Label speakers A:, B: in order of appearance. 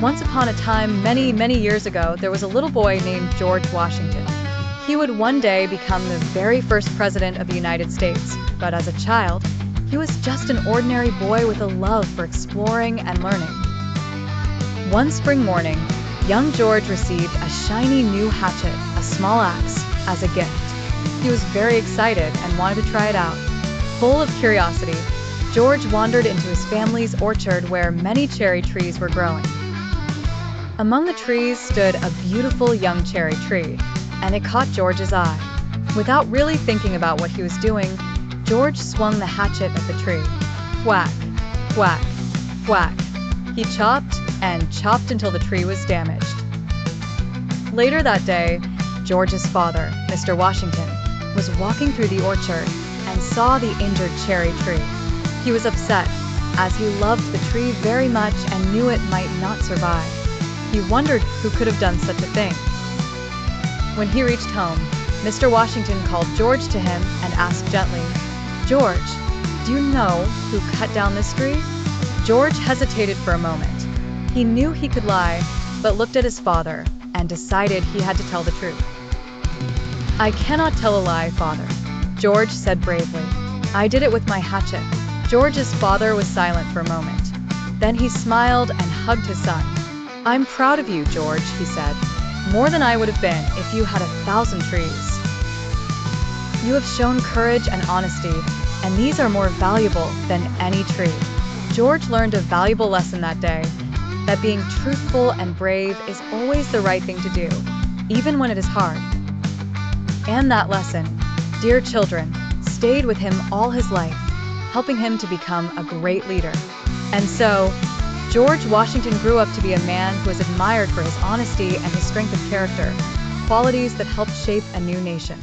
A: Once upon a time, many, many years ago, there was a little boy named George Washington. He would one day become the very first president of the United States, but as a child, he was just an ordinary boy with a love for exploring and learning. One spring morning, young George received a shiny new hatchet, a small axe, as a gift. He was very excited and wanted to try it out. Full of curiosity, George wandered into his family's orchard where many cherry trees were growing. Among the trees stood a beautiful young cherry tree, and it caught George's eye. Without really thinking about what he was doing, George swung the hatchet at the tree. Whack, whack, whack. He chopped and chopped until the tree was damaged. Later that day, George's father, Mr. Washington, was walking through the orchard and saw the injured cherry tree. He was upset, as he loved the tree very much and knew it might not survive. He wondered who could have done such a thing. When he reached home, Mr. Washington called George to him and asked gently, "George, do you know who cut down this tree?" George hesitated for a moment. He knew he could lie, but looked at his father and decided he had to tell the truth. "I cannot tell a lie, father," George said bravely. "I did it with my hatchet." George's father was silent for a moment. Then he smiled and hugged his son. "I'm proud of you, George," he said, "more than I would have been if you had 1,000 trees. You have shown courage and honesty, and these are more valuable than any tree." George learned a valuable lesson that day, that being truthful and brave is always the right thing to do, even when it is hard. And that lesson, dear children, stayed with him all his life, helping him to become a great leader. And so, George Washington grew up to be a man who was admired for his honesty and his strength of character, qualities that helped shape a new nation.